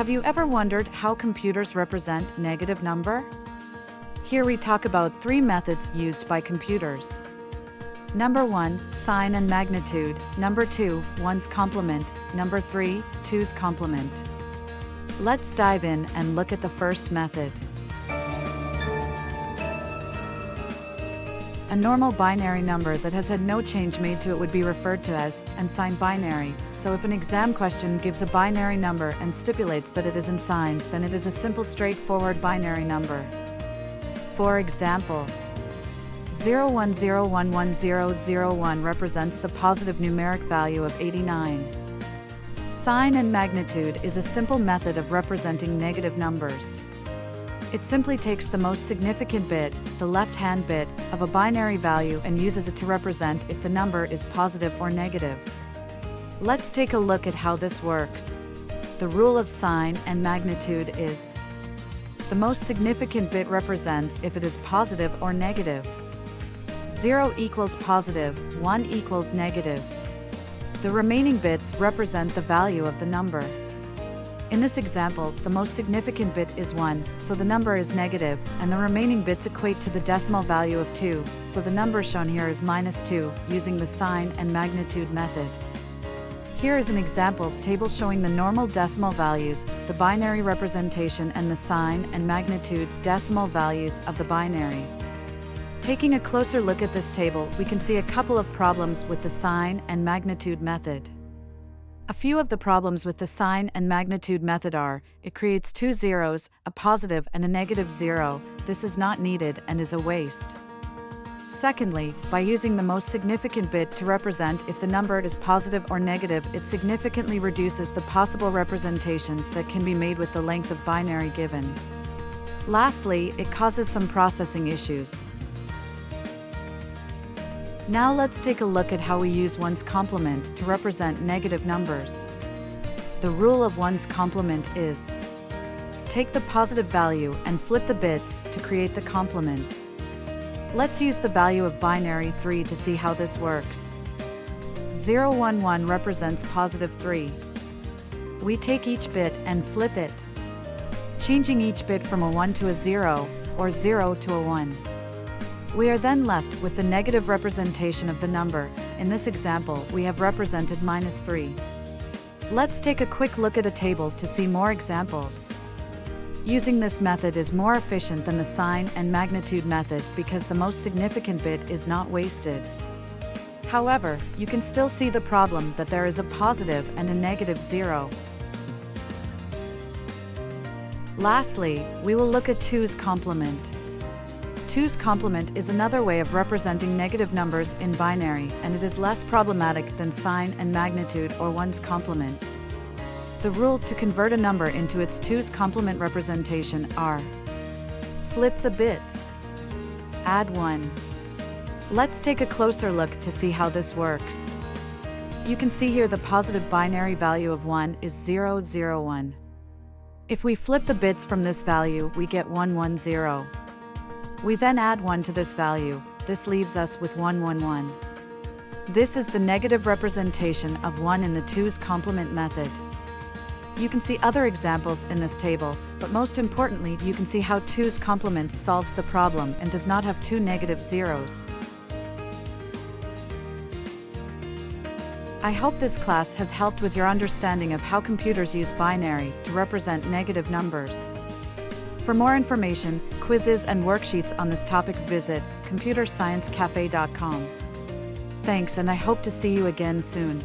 Have you ever wondered how computers represent negative number? Here we talk about 3 methods used by computers. Number 1, sign and magnitude. Number 2, ones complement. Number 3, twos complement. Let's dive in and look at the first method. A normal binary number that has had no change made to it would be referred to as unsigned binary. So if an exam question gives a binary number and stipulates that it is unsigned, then it is a simple straightforward binary number. For example, 01011001 represents the positive numeric value of 89. Sign and magnitude is a simple method of representing negative numbers. It simply takes the most significant bit, the left-hand bit, of a binary value and uses it to represent if the number is positive or negative. Let's take a look at how this works. The rule of sign and magnitude is: the most significant bit represents if it is positive or negative. 0 equals positive, 1 equals negative. The remaining bits represent the value of the number. In this example, the most significant bit is 1, so the number is negative, and the remaining bits equate to the decimal value of 2, so the number shown here is -2, using the sign and magnitude method. Here is an example table showing the normal decimal values, the binary representation, and the sign and magnitude decimal values of the binary. Taking a closer look at this table, we can see a couple of problems with the sign and magnitude method. A few of the problems with the sign and magnitude method are: it creates 2 zeros, a positive and a negative 0. This is not needed and is a waste. Secondly, by using the most significant bit to represent if the number is positive or negative, it significantly reduces the possible representations that can be made with the length of binary given. Lastly, it causes some processing issues. Now let's take a look at how we use ones complement to represent negative numbers. The rule of ones complement is: take the positive value and flip the bits to create the complement. Let's use the value of binary 3 to see how this works. 011 represents positive 3. We take each bit and flip it, changing each bit from a 1 to a 0, or 0 to a 1. We are then left with the negative representation of the number. In this example, we have represented -3. Let's take a quick look at a table to see more examples. Using this method is more efficient than the sign and magnitude method because the most significant bit is not wasted. However, you can still see the problem that there is a positive and a negative 0. Lastly, we will look at twos complement. Twos complement is another way of representing negative numbers in binary, and it is less problematic than sign and magnitude or ones complement. The rule to convert a number into its twos complement representation are: flip the bits, add 1. Let's take a closer look to see how this works. You can see here the positive binary value of 1 is 001. If we flip the bits from this value, we get 110. We then add 1 to this value. This leaves us with 111. This is the negative representation of 1 in the twos complement method. You can see other examples in this table, but most importantly, you can see how twos complement solves the problem and does not have 2 negative zeros. I hope this class has helped with your understanding of how computers use binary to represent negative numbers. For more information, quizzes and worksheets on this topic, visit computersciencecafe.com. Thanks, and I hope to see you again soon.